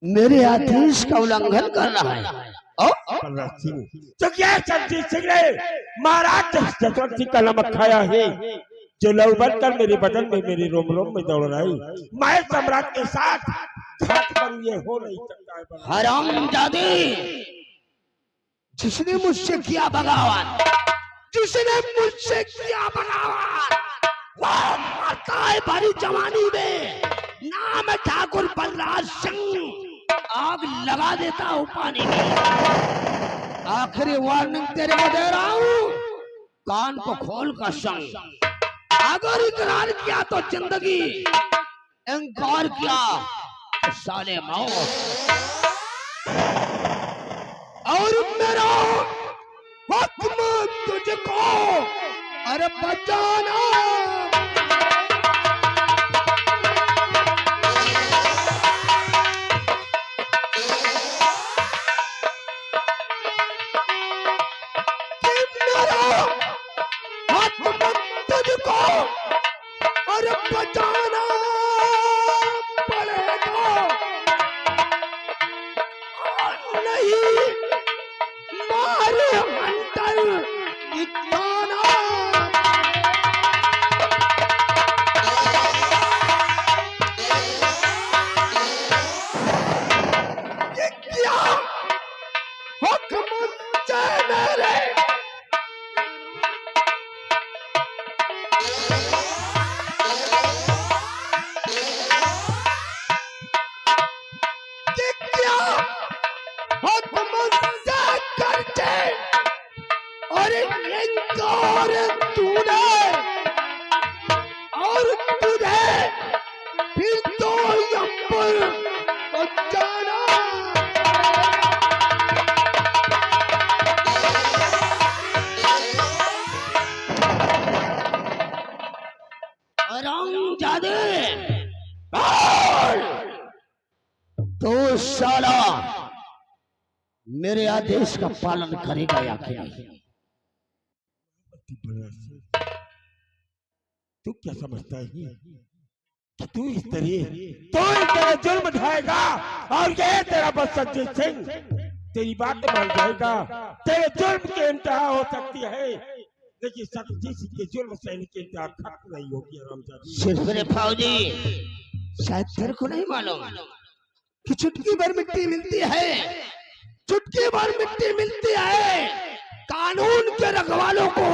मेरे आदेश का उल्लंघन कर रहा है। तो क्या संजीत सिंह ने महाराज जसवंत सिंह का नमक खाया है जो लहू बनकर मेरे बदन में मेरे रोम रोम में दौड़ रही। मैं सम्राट के साथ घात पर ये हो नहीं सकता है। हरामजादे, जिसने मुझसे किया बगावत, जिसने मुझसे किया बगावत, वो मरता है भरी जवानी में। नाम है ठाकुर बलराज सिंह। आग लगा देता हूँ पानी में। आखिरी वार्निंग तेरे को दे रहा हूँ, कान को खोल कर संग। अगर इकरार किया तो जिंदगी, इनकार किया तो साले मौत। और मेरा हुक्म तुझको अरे बचाना। तुझको अरे बचाना पड़ेगा, नहीं मारे हंटर दिखाना। ये क्या हुक्म से मेरे और इनकार तूने और तुझे फिर तो यंपर बचाना। हरामजादे, तो साला मेरे आदेश का पालन करेगा या क्या? तू क्या समझता है कि तू इस तरह जुल्म ढाएगा और ये तेरा बस संजीत सिंह तेरी बात मान जाएगा। तेरे जुल्म की इंतहा हो सकती है, लेकिन संजीत सिंह के जुल्म सहने की इंतहा खत्म नहीं होगी। हरामजादी, सिर्फ रे फौजी, शायद तेरे को नहीं मालूम कि चुटकी भर मिट्टी मिलती है, चुटकी भर मिट्टी मिलती है कानून के रखवालों को,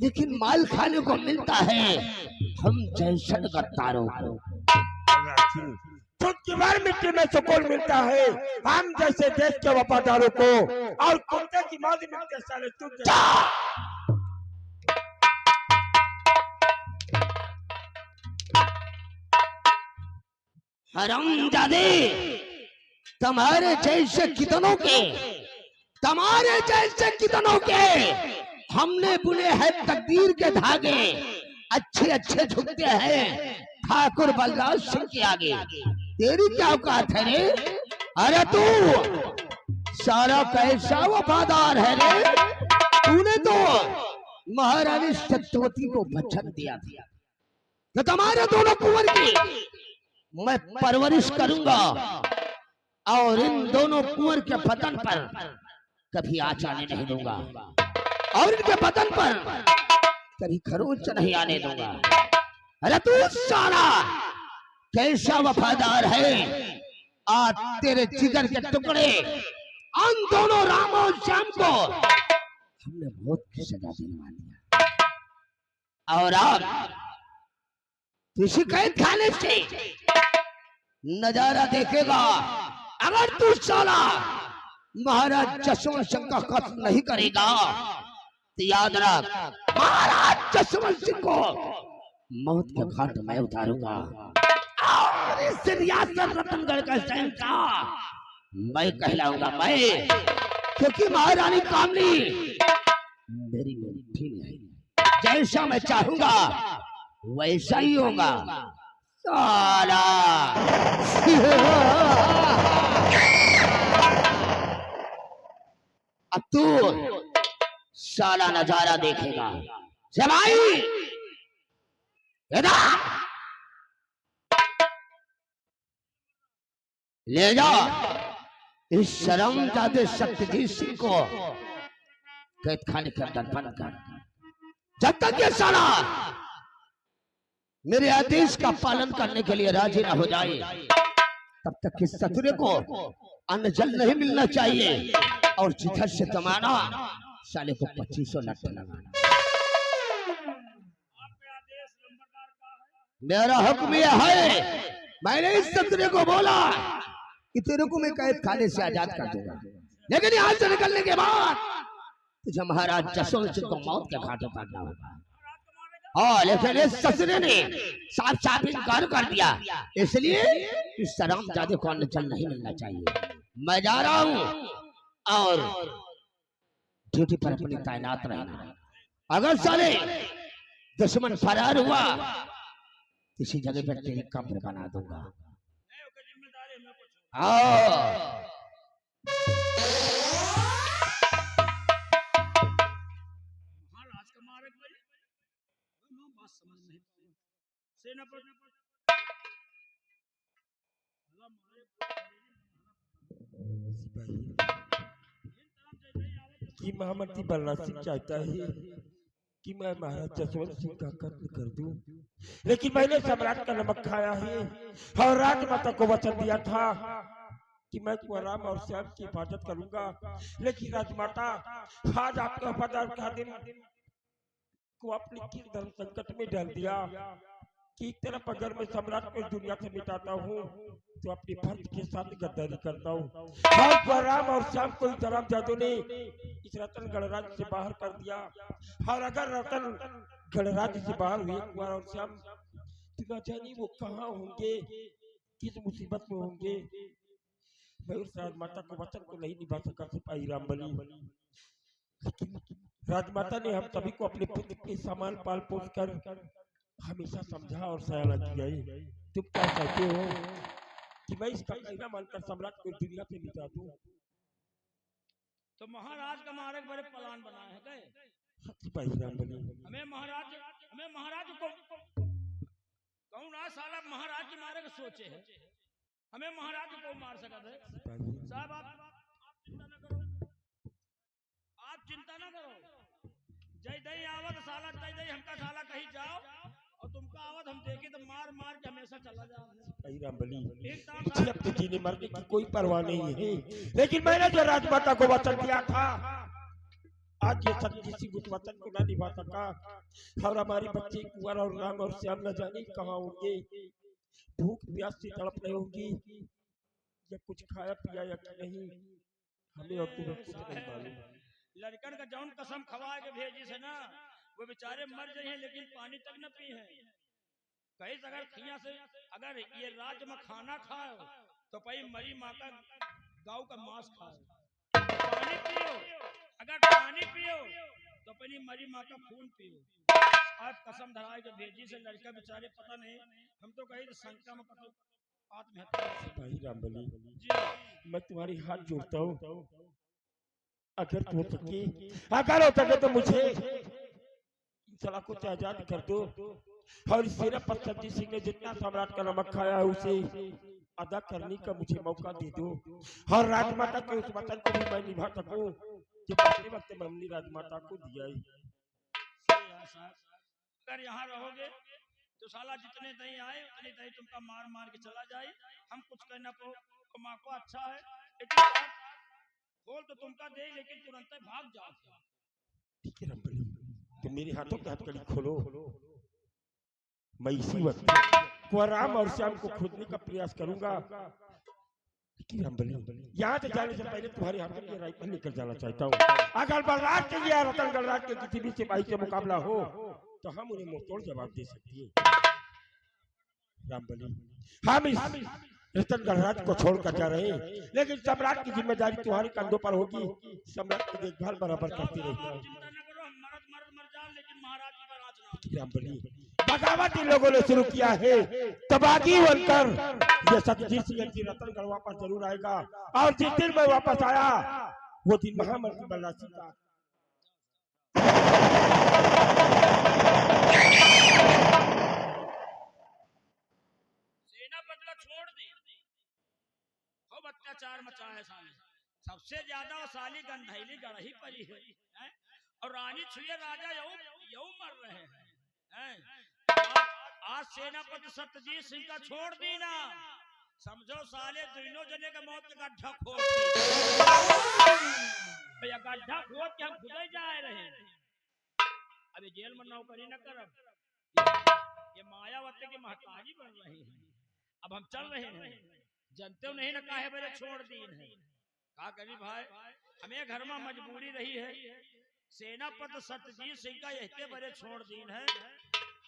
लेकिन माल खाने को मिलता है हम जैसे गद्दारों को। चुटकी भर मिट्टी में सुकून मिलता है हम जैसे देश के वफादारों को, और कुत्ते की मौत मिलती है साले तुझे। हरामजादे, तुम्हारे जैसे कितनों के हमने बुने हैं तकदीर के धागे। अच्छे अच्छे झुकते हैं ठाकुर बलराज सिंह के आगे। तेरी क्या औकात है रे? अरे तू सारा कैसा वफादार है रे? तूने तो महारानी सत्यवती को वचन दिया था कि तुम्हारे दोनों कुंवर की मैं परवरिश करूंगा और इन दोनों कुंवर के बदन पर कभी आँच आने नहीं दूंगा, और इनके बदन पर कभी खरोंच नहीं आने दूंगा। अरे तू साला कैसा वफादार है? आज तेरे जिगर के टुकड़े उन दोनों राम और श्याम को हमने मौत की सजा दिलवा दिया, और अब किसी कैद खाने से नजारा देखेगा। अगर तू साला महाराज जसवंत सिंह का कत्ल नहीं करेगा तो याद रख, महाराज जसवंत सिंह को मौत के घाट में उतारूंगा, और इस रियासत रतनगढ़ का शहंशाह मैं कहलाऊंगा मैं, क्योंकि महारानी कामनी मेरी मुट्ठी में है। जैसा मैं चाहूंगा वैसा ही होगा साला। अब तू साला नजारा देखेगा। जमाई इधर ले जा इस शर्मजादे सत्यजीत सिंह को कैद खाने के अंदर बंद कर। जब तक ये साला मेरे आदेश का पालन करने के लिए राजी न हो जाए, तब तक इस सतुरे को अन्न जल नहीं मिलना चाहिए। और जिधर से कमाना साले को 2500 लट लगाना। मेरा हुक्म यह है, मैंने इस सतुरे को बोला कि तेरे को मैं कैद खाने से आजाद कर दूंगा, लेकिन यहाँ से निकलने के बाद तुझे महाराज जसवंत सिंह को मौत के घाट उतारना होगा। हाँ, लेकिन इस ससुरे ने साफ साफ इनकार कर दिया, इसलिए इस शरामजादे को अन्न जल नहीं मिलना चाहिए। मैं जा रहा हूँ और ड्यूटी पर अपनी तैनात रहना। अगर साले दुश्मन फरार हुआ किसी जगह पर तेरी कब्र बना दूंगा। कि महामंत्री बलराज सिंह चाहता है कि मैं महाराज जसवंत सिंह का कत्ल कर दूं, लेकिन मैंने सम्राट का नमक खाया है और राजमाता को वचन दिया था कि मैं राम और श्याम की हिफाजत करूंगा। लेकिन राजमाता आज आपका वफादार खादिम को अपनी धर्म संकट में डाल दिया कि एक तरफ अगर मैं सम्राट को इस दुनिया से मिटाता हूँ तो अपने फर्ज के साथ गद्दारी करता हूँ। और राम और श्याम को राम जादू ने इस रतन गणराज से बाहर कर दिया। और अगर रतन गणराज से बाहर हुए कुंवर और श्याम तो न जाने वो कहाँ होंगे, किस मुसीबत में होंगे। मैं उस राजमाता को वचन को नहीं निभा सका सिपाही राम बली, लेकिन राजमाता ने हम सभी को अपने पुत्र के समान पाल पोस कर हमेशा समझा और सयाना किया है। तुम क्या कहते हो कि मैं इसका कहना मानकर सम्राट को दुनिया से मिटा दूं? तो महाराज का मारे बड़े प्लान बनाए हैं गए। सिपाही राम बली, हमें महाराज को कहूँ ना साला महाराज के मारे को सोचे है, हमें महाराज को मार सका है। साहब आप चिंता न करो, आप चिंता न करो। जय दई आवत साला, जय दई हमका साला कहीं जाओ और तुमका आवत हम देखे तो मार मार के हमेशा चला जाओ। राम बली, मुझे अपने जीने मरने की कोई परवाह नहीं है, लेकिन मैंने जो राजमाता को वचन दिया था आज ये सत्यजीत सिंह उस वचन को न निभा सका। और हमारे बच्चे कुंवर और राम और श्याम न जाने कहाँ होंगे, भूख प्यास से तड़प रहे होंगी, या कुछ खाया पिया या नहीं हमें और तुम्हें कुछ नहीं मालूम। लड़कन का जौन कसम खवा के भेजी से ना वो बेचारे मर गए हैं, लेकिन पानी तक न पी है। कहीं अगर खिया से अगर ये राज्य में खाना खाओ तो भाई मरी माँ का गाँव का मांस खाओ। पानी पियो, अगर पानी पियो तो अपनी मरी माँ का खून पियो। आज कसम धराए के भेजी से लड़का बेचारे पता नहीं, हम तो कहीं शंका में आत्महत्या। राम बली, मैं तुम्हारी हाथ जोड़ता हूँ, अगर हो सके तो मुझे इन सलाह को आजाद कर दो और इस सेना पर सत्यजीत सिंह ने जितना सम्राट का नमक खाया है उसे अदा करने का मुझे मौका दे दो। और राजमाता के उस वचन को भी मैं निभा सकूं जो पिछले वक्त में हमने राजमाता को दिया है। अगर यहाँ रहोगे तो साला जितने दही आए उतने दही तुमका मार मार के चला जाए। हम कुछ कहना को माँ को अच्छा है, लेकिन बोल तो तुमका दे, लेकिन तुरंत भाग जाओ। ठीक है रामबली, तो मेरे हाथों के हथकड़ी खोलो, मैं इसी वक्त कुंवर राम और श्याम को खोजने का प्रयास करूंगा। रामबली, यहाँ से जाने से पहले तुम्हारे हाथों की राइफल लेकर जाना चाहता हूँ। अगर बलराज के या रतन गणराज के किसी भी सिपाही से मुकाबला हो तो हम उन्हें मुंहतोड़ जवाब दे सकते हैं। रामबली, हम इस रतन गणराज को छोड़कर जा रहे हैं, लेकिन सम्राट की जिम्मेदारी तुम्हारे कंधों पर होगी। सम्राट की देखभाल बराबर करती रहेगी। रामबली, बगावत इन लोगों ने शुरू किया है, तबागी बनकर ये सत्यजीत सिंह की रतनगढ़ वापस जरूर आएगा। और जिस दिन मैं वापस आया वो दिन महामंत्री बलराज सिंह का सेना बदला छोड़ दी, खूब अत्याचार मचा है साले। सबसे ज्यादा वो साली गंधैली गढ़ही पड़ी है, हैं? और रानी छुए राजा यू मर रहे हैं। आज सेनापति सत्यजीत सिंह का छोड़ दी ना, समझो साले दोनों जने का मौत का गड्ढा खोद भैया, गड्ढा खोद के हम खुद ही जा रहे हैं। अभी जेल में नौकरी न कर, ये मायावती की महतारी बन रही है। अब हम चल रहे हैं, जनते नहीं न काहे बड़े छोड़ दी है। का करी भाई, हमें घर में मजबूरी रही है। सेनापति सत्यजीत सिंह का यहते बड़े छोड़ दीन है।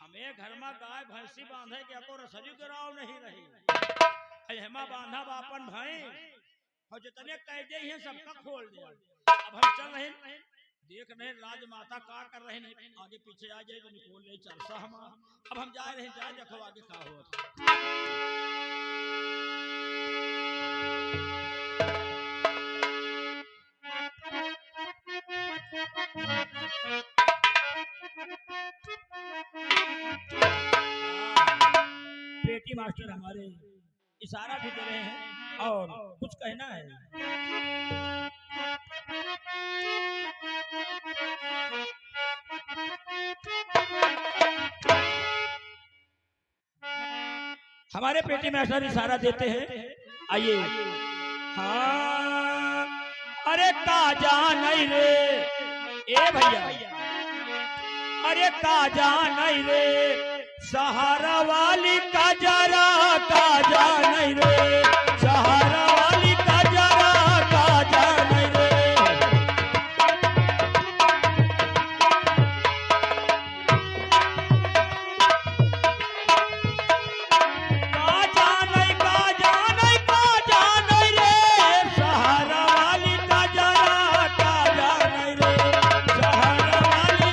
हमें घर में गाय भैंसी बांधे के को रसली गिराव नहीं रही। हेमा बांधा बापन भाई और जितने कैदे हैं सबका खोल दिया। अब हम चल रहे देख रहे राजमाता का कर रहे हैं, आगे पीछे आ जाए तो निकोल नहीं चरसा हम। अब हम जा रहे हैं, जा देखो आगे क्या हुआ। पेटी मास्टर हमारे इशारा भी दे रहे हैं और कुछ कहना है। हमारे पेटी मास्टर इशारा देते हैं, आइए। हाँ अरे काजा नहीं रे ए भैया, अरे काजा नहीं रे सहारा वाली का जरा, काजा नहीं रे सहारा वाली का जरा, काजा नहीं रे। काजा नहीं, काजा नहीं, काजा नहीं रे सहारा वाली का जरा, काजा नहीं रे सहारा वाली।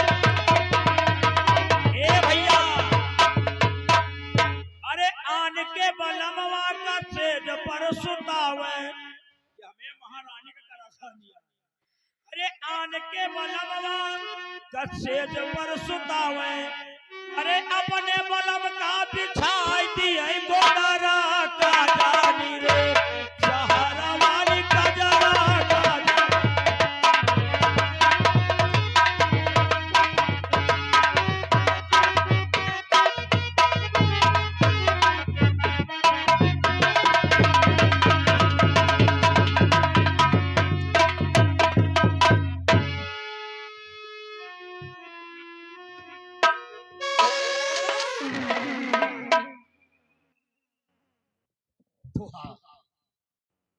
ए भैया अरे आन के बलमवा का सेज पर सुतावे, हमें महारानी का करासा दिया। अरे आन के बलमवा का सेज पर सुतावे, अरे अपने बलम का बिछाई दिए गोदारा, काजा नी रे सहारा वाली का जरा, काजा।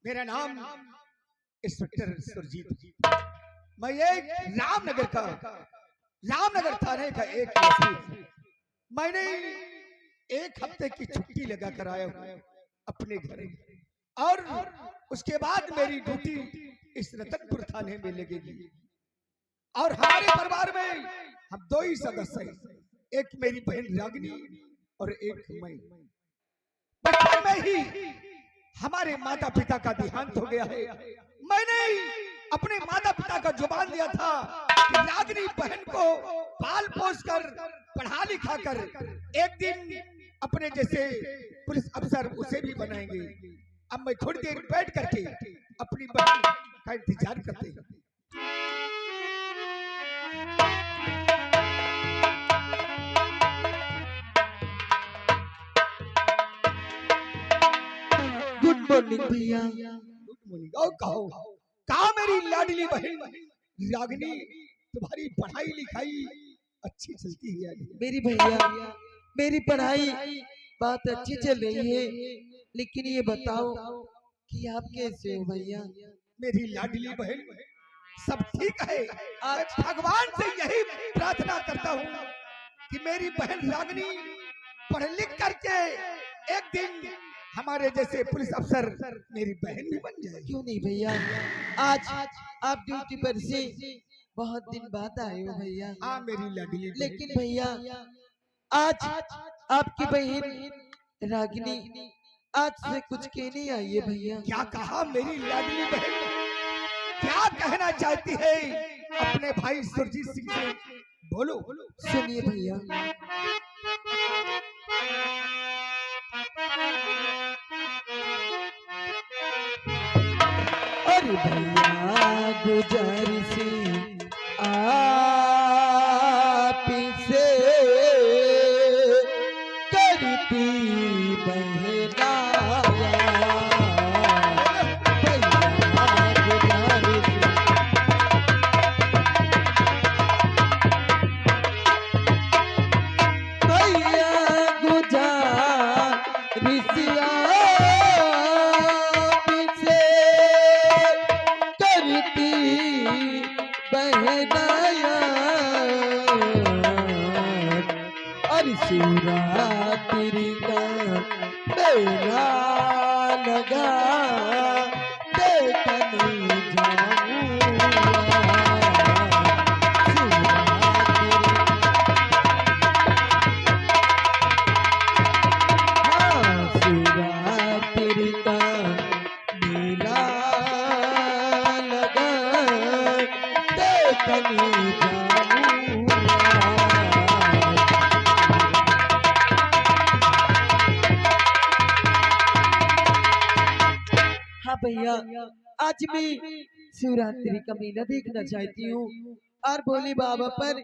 मेरा नाम इंस्पेक्टर सुरजीत, मैं एक रामनगर थाने का एक एसपी। मैंने एक हफ्ते की छुट्टी लगा कर आया हूं अपने घर, और उसके बाद मेरी ड्यूटी इस रतनपुर थाने में लगेगी। और हमारे परिवार में हम दो ही सदस्य हैं, एक मेरी बहन रागिनी और एक मैं। बचपन में ही हमारे माता पिता का देहांत हो गया है। मैंने अपने माता पिता का जुबान दिया था कि रागिनी बहन को पाल पोस कर पढ़ा लिखा कर एक दिन अपने जैसे पुलिस अफसर उसे भी बनाएंगे। अब मैं थोड़ी देर बैठ करके अपनी बहन का इंतजार करते हैं। गुड मॉर्निंग भैया। Good morning. और कहो मेरी लाडली बहन रागिनी, तुम्हारी पढ़ाई लिखाई अच्छी चलती है? मेरी भैया मेरी पढ़ाई बात अच्छी चल रही है, लेकिन ये बताओ कि आप कैसे हो भैया? मेरी लाडली बहन सब ठीक है। आज भगवान से यही प्रार्थना करता हूँ कि मेरी बहन रागिनी पढ़ लिख करके एक दिन हमारे जैसे पुलिस अफसर मेरी बहन भी बन जाए। क्यों नहीं भैया, आज आप ड्यूटी पर से बहुत दिन बाद आए हो भैया। हाँ मेरी लाडली, लेकिन भैया आज आपकी बहन रागिनी आज से कुछ कहने आई है भैया। क्या कहा मेरी लाडली बहन? क्या कहना चाहती है अपने भाई सुरजीत सिंह से? बोलो। सुनिए भैया। अरे भैया गुजारिश आप से करती बहना शिवरात्रि का मेला लगा देखने शिवरात्रि का मेला लगा देखने भैया आज मैं शिवरात्रि का मेला देखना चाहती हूँ और भोले बाबा पर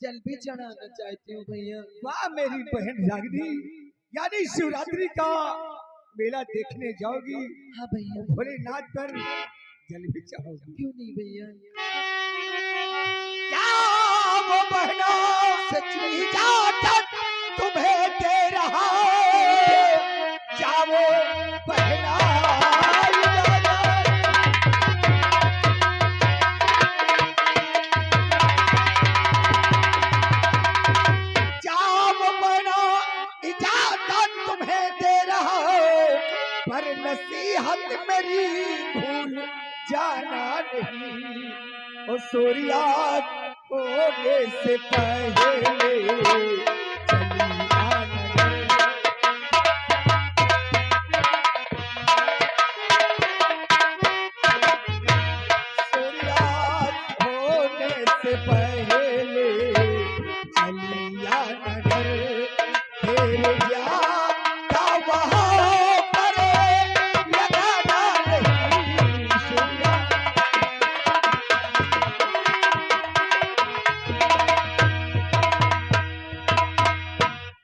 जल भी चढ़ाना चाहती हूँ भैया। वाह मेरी बहन रागिनी, यानी शिवरात्रि का मेला देखने जाओगी? हाँ भैया। भोलेनाथ पर जल भी चढ़ाओगी? क्यों नहीं भैया। क्या वो बहना सच में इजाजत तुम्हें दे रहा जाओ बहना पर नसीहत मेरी भूल जाना नहीं, ओ सूर्यास्त होने से पहले चली आना। सूर्यास्त होने से पहले चली आना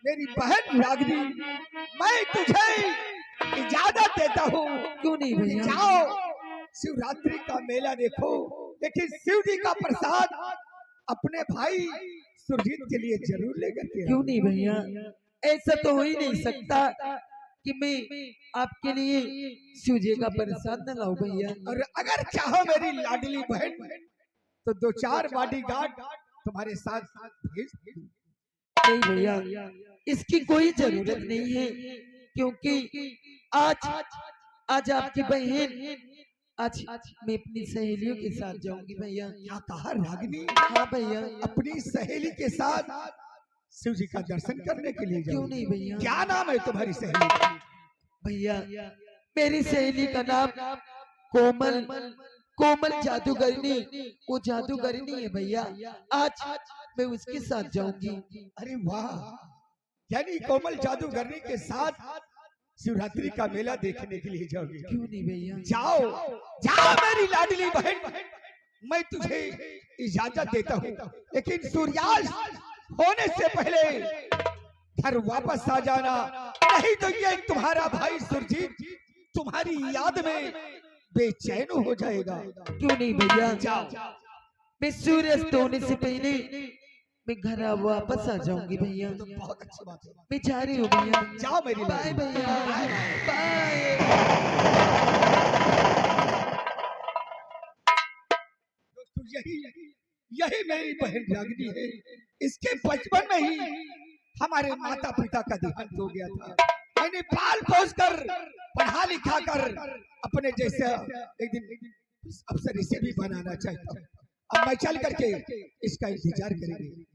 तेरे रागिनी, मैं तुझे इजाजत देता हूँ। क्यों नहीं भैया। जाओ शिवरात्रि का मेला देखो, लेकिन शिव जी का प्रसाद अपने भाई सुरजीत के लिए जरूर लेकर के। क्यों नहीं भैया, ऐसा तो हो ही नहीं सकता कि मैं आपके लिए शिव जी का प्रसाद न लाऊं भैया। और अगर चाहो मेरी लाडली बहन तो 2-4 बॉडीगार्ड तुम्हारे साथ भेज दूं। नहीं भैया, इसकी कोई जरूरत नहीं है, क्योंकि आज आपकी बहन आज मैं अपनी सहेलियों के साथ जाऊंगी भैया। क्या कहा रागिनी? हाँ भैया। अपनी सहेली के साथ शिव जी का दर्शन करने के लिए? क्यों नहीं भैया। क्या नाम है तुम्हारी सहेली का? भैया मेरी सहेली का नाम कोमल जादूगरनी, वो जादूगरनी है भैया। आज मैं उसके साथ जाऊंगी। अरे वाह, यानी कोमल जादूगरनी के साथ शिवरात्रि का मेला देखने के लिए जाओगी? क्यों नहीं भैया। जाओ जाओ मेरी लाडली बहन, मैं तुझे इजाजत देता हूँ, लेकिन सूर्यास्त होने से पहले घर वापस आ जाना, नहीं तो ये तुम्हारा भाई सुरजीत तुम्हारी याद में बेचैन हो जाएगा। क्यों नहीं भैया। जाओ। मैं सूर्यास्त होने से पहले मैं घर वापस आ जाऊंगी भैया। तो बहुत अच्छी बात है। मैं जा रही हूँ भैया। जाओ मेरी बाय भैया। बाय। दोस्तों यही मेरी बहन रागिनी है। इसके बचपन में ही हमारे माता पिता का देहांत हो गया था। मैंने पाल पोस कर पढ़ा लिखा कर अपने जैसे एक दिन अफसर इसे भी बनाना चाहता हूँ। अब मैं चल करके इसका इंतजार करेंगे।